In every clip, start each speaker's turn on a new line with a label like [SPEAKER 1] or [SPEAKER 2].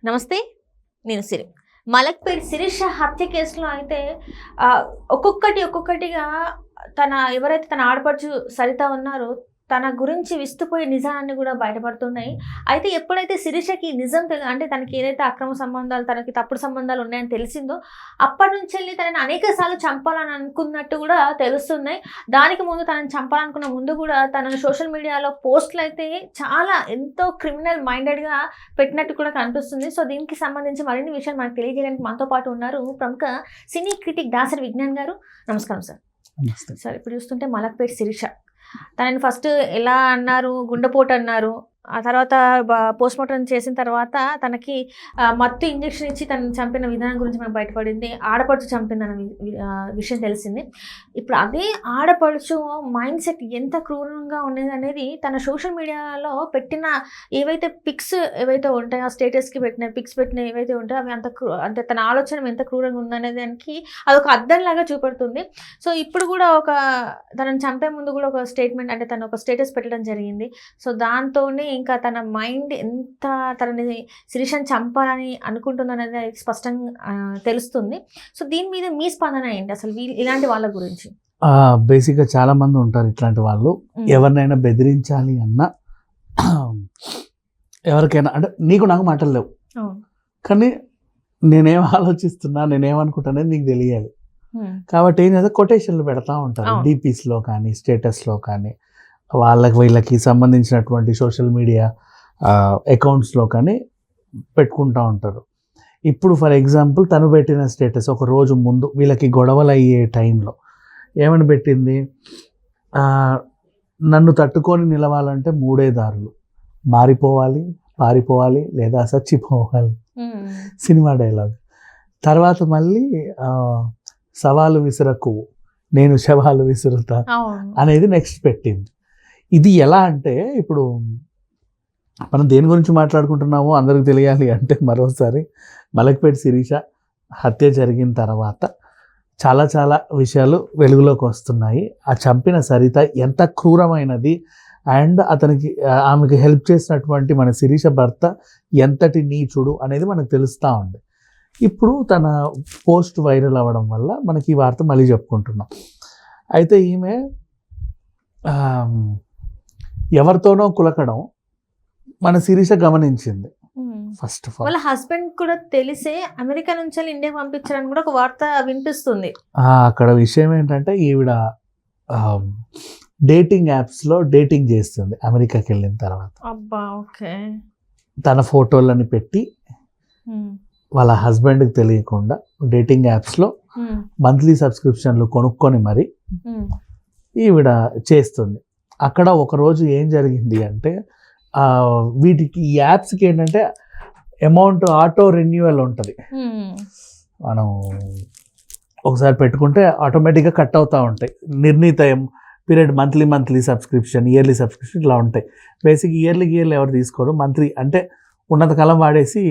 [SPEAKER 1] నమస్తే. నేను సిరి. మలక్పేట్ శిరీష హత్య కేసులో అయితే ఒక్కొక్కటిగా ఎవరైతే తన ఆడపడుచు సరిత ఉన్నారో తన గురించి విస్తుపోయే నిజాన్ని కూడా బయటపడుతున్నాయి. అయితే ఎప్పుడైతే శిరీషకి నిజం అంటే తనకి ఏదైతే అక్రమ సంబంధాలు, తనకి తప్పుడు సంబంధాలు ఉన్నాయని తెలిసిందో అప్పటి నుంచి వెళ్ళి తనని అనేక సార్లు చంపాలని అనుకున్నట్టు కూడా తెలుస్తున్నాయి. దానికి ముందు తనని చంపాలనుకున్న ముందు కూడా తన సోషల్ మీడియాలో పోస్టులు అయితే చాలా ఎంతో క్రిమినల్ మైండెడ్గా పెట్టినట్టు కూడా కనిపిస్తుంది. సో దీనికి సంబంధించి మరిన్ని విషయాలు మనకు తెలియజేయడానికి మనతో పాటు ఉన్నారు ప్రముఖ సినీ క్రిటిక్ దాసరి విజ్ఞాన్ గారు. నమస్కారం సార్. సార్, ఇప్పుడు చూస్తుంటే మలక్పేట్ శిరీష తనని ఫస్ట్ ఎలా అన్నారు, గుండెపోటు అన్నారు. ఆ తర్వాత పోస్ట్మార్టం చేసిన తర్వాత తనకి మత్తు ఇంజెక్షన్ ఇచ్చి తనని చంపిన విధానం గురించి మనకు బయటపడింది. ఆడపడుచు చంపిందన్న విషయం తెలిసింది. ఇప్పుడు అదే ఆడపడుచు మైండ్ సెట్ ఎంత క్రూరంగా ఉండేది అనేది తన సోషల్ మీడియాలో పెట్టిన ఏవైతే పిక్స్ ఏవైతే ఉంటాయో, ఆ స్టేటస్కి పెట్టిన పిక్స్ పెట్టిన ఏవైతే ఉంటాయో అవి అంటే తన ఆలోచన ఎంత క్రూరంగా ఉందనే దానికి అదొక అద్దంలాగా చూపెడుతుంది. సో ఇప్పుడు కూడా తనని చంపే ముందు కూడా ఒక స్టేట్మెంట్, అంటే తను ఒక స్టేటస్ పెట్టడం జరిగింది. సో దాంతోనే ఇంకా తన మైండ్ ఎంత తనని శిరీషని చంపాలని అనుకుంటుందనేది స్పష్టంగా తెలుస్తుంది. సో దీని మీద మీ స్పందన ఏంటి అసలు ఇలాంటి వాళ్ళ గురించి?
[SPEAKER 2] బేసిక్గా చాలా మంది ఉంటారు ఇట్లాంటి వాళ్ళు. ఎవరినైనా బెదిరించాలి అన్నా, ఎవరికైనా అంటే నాకు మాటలు లేవు, కానీ నేనేం ఆలోచిస్తున్నా, నేనేమనుకుంటానేది నీకు తెలియాలి. కాబట్టి ఏం చేస్తే కొటేషన్లు పెడతా ఉంటారు డీపీస్లో కానీ స్టేటస్లో కానీ, వీళ్ళకి సంబంధించినటువంటి సోషల్ మీడియా అకౌంట్స్లో కానీ పెట్టుకుంటూ ఉంటారు. ఇప్పుడు ఫర్ ఎగ్జాంపుల్ తను పెట్టిన స్టేటస్ ఒక రోజు ముందు వీళ్ళకి గొడవలు అయ్యే టైంలో ఏమని పెట్టింది, నన్ను తట్టుకొని నిలవాలంటే 3 దారులు: మారిపోవాలి, పారిపోవాలి, లేదా చచ్చిపోవాలి. Cinema dialogue. తర్వాత మళ్ళీ సవాలు విసురకు, నేను శవాలు విసురుతా అనేది నెక్స్ట్ పెట్టింది. ఇది ఎలా అంటే, ఇప్పుడు మనం దేని గురించి మాట్లాడుకుంటున్నామో అందరికి తెలియాలి అంటే, మరోసారి మలక్పేట్ శిరీష హత్య జరిగిన తర్వాత చాలా చాలా విషయాలు వెలుగులోకి వస్తున్నాయి. ఆ చంపిన సరిత ఎంత క్రూరమైనది, అండ్ ఆమెకి హెల్ప్ చేసినటువంటి మన శిరీష భర్త ఎంతటి నీచుడు అనేది మనకు తెలుస్తూ ఉంది. ఇప్పుడు తన పోస్ట్ వైరల్ అవ్వడం వల్ల మనకి ఈ వార్త మళ్ళీ చెప్పుకుంటున్నాం. అయితే ఈమె ఎవరితోనో కులకడం మన శిరీష గమనించింది. ఫస్ట్ ఆఫ్ ఆల్
[SPEAKER 1] వాళ్ళ హస్బెండ్ కూడా తెలిసే అమెరికా నుంచి ఇండియా పంపించారని కూడా ఒక వార్త వినిపిస్తుంది.
[SPEAKER 2] అక్కడ విషయం ఏంటంటే, ఈవిడ డేటింగ్ యాప్స్లో డేటింగ్ చేస్తుంది అమెరికాకి వెళ్ళిన తర్వాత.
[SPEAKER 1] అబ్బా, ఓకే.
[SPEAKER 2] తన ఫోటోలని పెట్టి వాళ్ళ హస్బెండ్కి తెలియకుండా డేటింగ్ యాప్స్లో మంత్లీ సబ్స్క్రిప్షన్లు కొనుక్కొని మరి ఈవిడ చేస్తుంది. అక్కడ ఒకరోజు ఏం జరిగింది అంటే, వీటికి ఈ యాప్స్కి ఏంటంటే అమౌంట్ ఆటో రెన్యూవల్ ఉంటుంది. మనం ఒకసారి పెట్టుకుంటే ఆటోమేటిక్గా కట్ అవుతూ ఉంటాయి. నిర్ణీత period monthly subscription, yearly subscription ఇట్లా ఉంటాయి. బేసిక్ ఇయర్లీ ఎవరు తీసుకోరు, మంత్లీ అంటే ఉన్నంతకాలం వాడేసి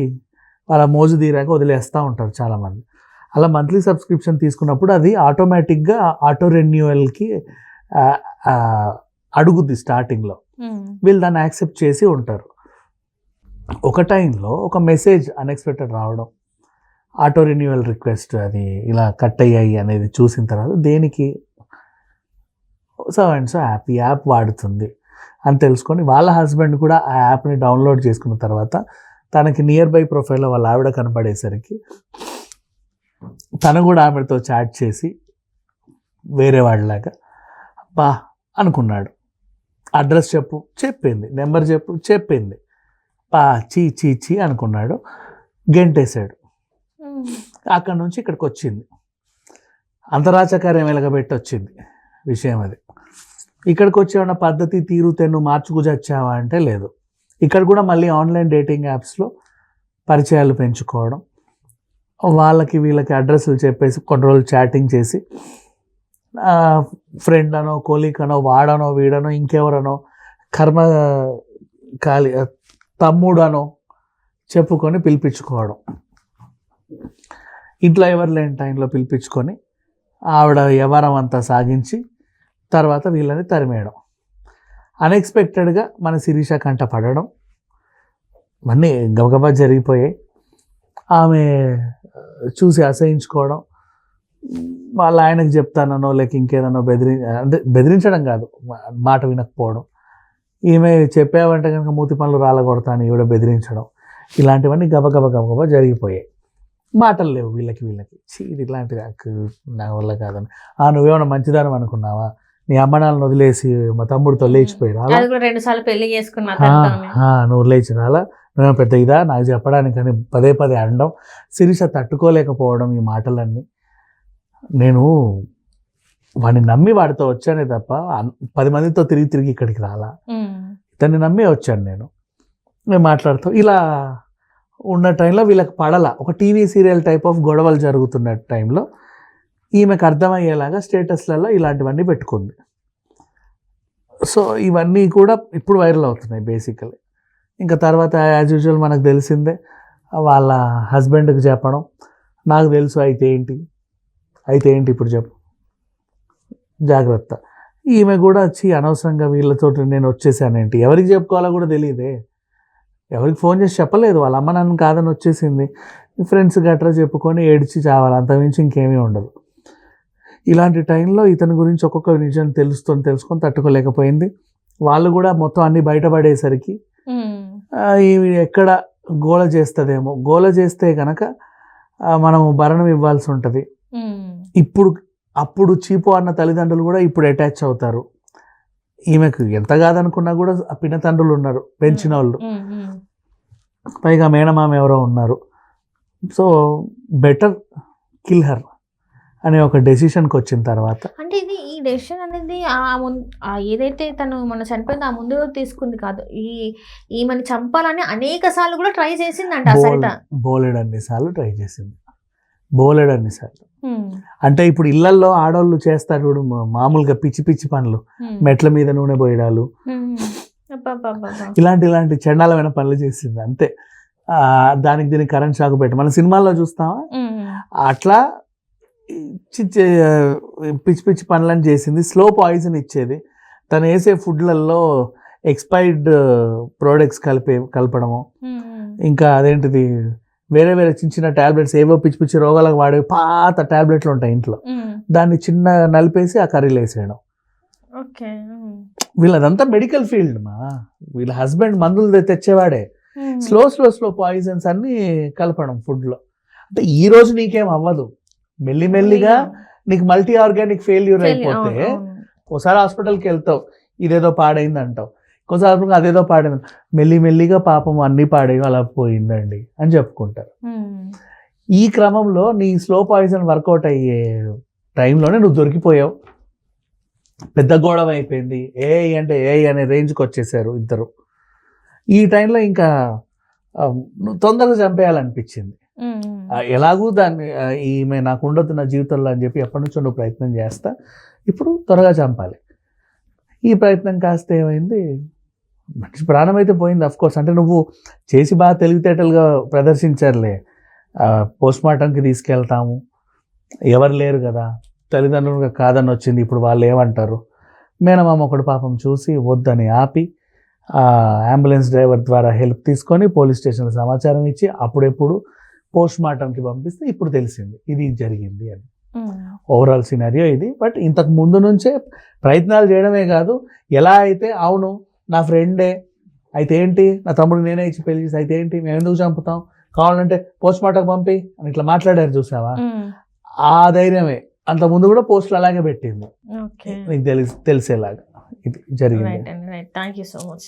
[SPEAKER 2] వాళ్ళ మోజు తీరాక వదిలేస్తూ ఉంటారు చాలామంది. అలా మంత్లీ సబ్స్క్రిప్షన్ తీసుకున్నప్పుడు అది ఆటోమేటిక్గా ఆటో రెన్యూవల్కి అడుగుద్ది స్టార్టింగ్లో. వీళ్ళు దాన్ని యాక్సెప్ట్ చేసి ఉంటారు. ఒక టైంలో ఒక మెసేజ్ అన్ఎక్స్పెక్టెడ్ రావడం, ఆటో రెన్యూవల్ రిక్వెస్ట్ అది ఇలా కట్ అయ్యాయి అనేది చూసిన తర్వాత, దేనికి సో యాప్ వాడుతుంది అని తెలుసుకొని వాళ్ళ హస్బెండ్ కూడా ఆ యాప్ని డౌన్లోడ్ చేసుకున్న తర్వాత తనకి నియర్ బై ప్రొఫైల్లో వాళ్ళ ఆవిడ కనపడేసరికి తను కూడా ఆవిడతో చాట్ చేసి వేరే వాళ్ళలాగా బా అనుకున్నాడు. అడ్రస్ చెప్పింది, నెంబర్ చెప్పింది. చీ అనుకున్నాడు, గెంటేశాడు. అక్కడి నుంచి ఇక్కడికి వచ్చింది. అంతరాచకార్యం వెలగబెట్టి వచ్చింది విషయం అది. ఇక్కడికి వచ్చేవన్న పద్ధతి తీరు తెన్ను మార్చుకు చచ్చావా అంటే లేదు. ఇక్కడ కూడా మళ్ళీ ఆన్లైన్ డేటింగ్ యాప్స్లో పరిచయాలు పెంచుకోవడం, వీళ్ళకి అడ్రస్లు చెప్పేసి కొన్ని రోజులు చాటింగ్ చేసి ఫ్రెండ్ అనో, కోలీగ్ అనో, వాడనో, వీడనో, ఇంకెవరనో, తమ్ముడనో చెప్పుకొని పిలిపించుకోవడం. ఇంట్లో ఎవరు లేని టైంలో పిలిపించుకొని ఆవిడ వ్యవహారం అంతా సాగించి తర్వాత వీళ్ళని తరిమేయడం. అన్ఎక్స్పెక్టెడ్గా మన శిరీష కంట పడడం, అన్నీ గబగబా జరిగిపోయాయి. ఆమె చూసి అసహించుకోవడం, వాళ్ళ ఆయనకు చెప్తానో లేక ఇంకేదనో అంటే బెదిరించడం కాదు, మాట వినకపోవడం, ఈమె చెప్పావంటే కనుక మూతి పనులు రాలగొడతాను ఈవిడ బెదిరించడం, ఇలాంటివన్నీ గబగబా జరిగిపోయాయి. మాటలు లేవు వీళ్ళకి. ఇది ఇట్లాంటి నా వల్ల కాదని. నువ్వేమన్నా మంచిదానం అనుకున్నావా, నీ అమ్మనాలను వదిలేసి మా తమ్ముడితో లేచిపోయి రాలా, నువ్వు లేచి రాలా, నువ్వేమో పెద్ద ఇదా నాకు చెప్పడానికి అని పదే అనడం. శిరీష తట్టుకోలేకపోవడం ఈ మాటలన్నీ. నేను వాడిని నమ్మి వాడితో వచ్చానే తప్ప 10 మందితో తిరిగి ఇక్కడికి రాలా, ఇతన్ని నమ్మి వచ్చాను నేను మాట్లాడుతూ. ఇలా ఉన్న టైంలో వీళ్ళకి పడలా. ఒక టీవీ సీరియల్ టైప్ ఆఫ్ గొడవలు జరుగుతున్న టైంలో ఈమెకు అర్థమయ్యేలాగా స్టేటస్లలో ఇలాంటివన్నీ పెట్టుకుంది. సో ఇవన్నీ కూడా ఇప్పుడు వైరల్ అవుతున్నాయి బేసికలీ. ఇంకా తర్వాత యాజ్ యూజువల్ మనకు తెలిసిందే, వాళ్ళ హస్బెండ్కి చెప్పడం, నాకు తెలుసు అయితే ఏంటి ఇప్పుడు చెప్పు, జాగ్రత్త. ఈమె కూడా వచ్చి అనవసరంగా వీళ్ళతో నేను వచ్చేసానేంటి, ఎవరికి చెప్పుకోవాలో కూడా తెలియదే, ఎవరికి ఫోన్ చేసి చెప్పలేదు, వాళ్ళ అమ్మ నన్ను కాదని వచ్చేసింది, ఫ్రెండ్స్ గట్రా చెప్పుకొని ఏడ్చి చావాలి, అంతమించి ఇంకేమీ ఉండదు. ఇలాంటి టైంలో ఇతని గురించి ఒక్కొక్క నిజం తెలుసుకొని తట్టుకోలేకపోయింది. వాళ్ళు కూడా మొత్తం అన్ని బయటపడేసరికి ఇవి ఎక్కడ గోల చేస్తుందేమో, గోల చేస్తే కనుక మనము భరణం ఇవ్వాల్సి ఉంటుంది. అప్పుడు చీపు అన్న తల్లిదండ్రులు కూడా ఇప్పుడు అటాచ్ అవుతారు. ఈమెకు ఎంత కాదనుకున్నా కూడా పినతండ్రులు ఉన్నారు, పెంచిన వాళ్ళు, పైగా మేనమామ ఎవరో ఉన్నారు. సో బెటర్ కిల్ హర్ అనే ఒక డెసిషన్కి వచ్చిన తర్వాత,
[SPEAKER 1] అంటే ఇది ఈ డెసిషన్ అనేది ఏదైతే తను మన చనిపోయింది ఆ ముందు తీసుకుంది కాదు, ఈమెను చంపాలని అనేక సార్లు కూడా ట్రై చేసిందంట సరిత.
[SPEAKER 2] బోలెడన్ని సార్లు ట్రై చేసింది, బోలెడన్ని సార్లు. అంటే ఇప్పుడు ఇళ్లల్లో ఆడవాళ్ళు చేస్తారు చూడు మామూలుగా పిచ్చి పనులు, మెట్ల మీద నూనె పోయడాలు, ఇలాంటి చండాలమైన పనులు చేసింది అంతే. దీనికి కరెంట్ షాక్ పెట్టి మన సినిమాల్లో చూస్తామా, అట్లా పిచ్చి పనులని చేసింది. స్లో పాయిజన్ ఇచ్చేది, తను వేసే ఫుడ్లలో ఎక్స్పైర్డ్ ప్రోడక్ట్స్ కలపడము, ఇంకా అదేంటిది వేరే చిన్న టాబ్లెట్స్, ఏవో పిచ్చి రోగాలకు వాడే పాత టాబ్లెట్లు ఉంటాయి ఇంట్లో, దాన్ని చిన్న నలిపేసి ఆ కర్రీలు వేసేయడం. వీళ్ళదంతా మెడికల్ ఫీల్డ్ వీళ్ళ హస్బెండ్ మందులు తెచ్చేవాడే. స్లో పాయిజన్స్ అన్ని కలపడం ఫుడ్లో. అంటే ఈ రోజు నీకేం అవ్వదు, మెల్లిమెల్లిగా నీకు మల్టీ ఆర్గానిక్ ఫెయిల్యూర్ అయిపోతే ఒకసారి హాస్పిటల్కి వెళ్తావు, ఇదేదో పాడైంది అంటావు, ఇంకోసారి అదేదో పాడైంది, మెల్లిమెల్లిగా పాపం అన్నీ పాడేవి అలా పోయిందండి అని చెప్పుకుంటారు. ఈ క్రమంలో నీ స్లో పాయిజన్ వర్కౌట్ అయ్యే టైంలోనే నువ్వు దొరికిపోయావు, పెద్ద గొడవ అయిపోయింది, ఏ అనే రేంజ్కి వచ్చేసారు ఇద్దరు. ఈ టైంలో ఇంకా నువ్వు తొందరగా చంపేయాలనిపించింది. ఎలాగూ దాన్ని ఈమె నాకు ఉండొద్దు నా జీవితంలో అని చెప్పి ఎప్పటి నుంచో నువ్వు ప్రయత్నం చేస్తా, ఇప్పుడు త్వరగా చంపాలి. ఈ ప్రయత్నం కాస్త ఏమైంది, మనిషి ప్రాణం అయితే పోయింది అఫ్కోర్స్. అంటే నువ్వు చేసి బాగా తెలివితేటలుగా ప్రదర్శించారులే, పోస్ట్మార్టంకి తీసుకెళ్తాము, ఎవరు లేరు కదా, తల్లిదండ్రులుగా కాదని వచ్చింది, ఇప్పుడు వాళ్ళు ఏమంటారు. మేనమామ ఒకడు పాపం చూసి వద్దని ఆపి అంబులెన్స్ డ్రైవర్ ద్వారా హెల్ప్ తీసుకొని పోలీస్ స్టేషన్లో సమాచారం ఇచ్చి అప్పుడెప్పుడు పోస్ట్మార్టంకి పంపిస్తే ఇప్పుడు తెలిసింది ఇది జరిగింది అని. ఓవరాల్ సినారియో ఇది. బట్ ఇంతకు ముందు నుంచే ప్రయత్నాలు చేయడమే కాదు, ఎలా అయితే అవును నా ఫ్రెండే అయితే ఏంటి, నా తమ్ముడు నేనే ఇచ్చి పెళ్లి చేసి అయితే ఏంటి, మేము ఎందుకు చంపుతాం, కావాలంటే పోస్ట్మార్టం పంపి అని ఇట్లా మాట్లాడారు చూసావా, ఆ ధైర్యమే. అంత ముందు కూడా పోస్టులు అలాగే పెట్టింది, నీకు తెలిసేలాగా ఇది జరిగింది.
[SPEAKER 1] Thank you so much.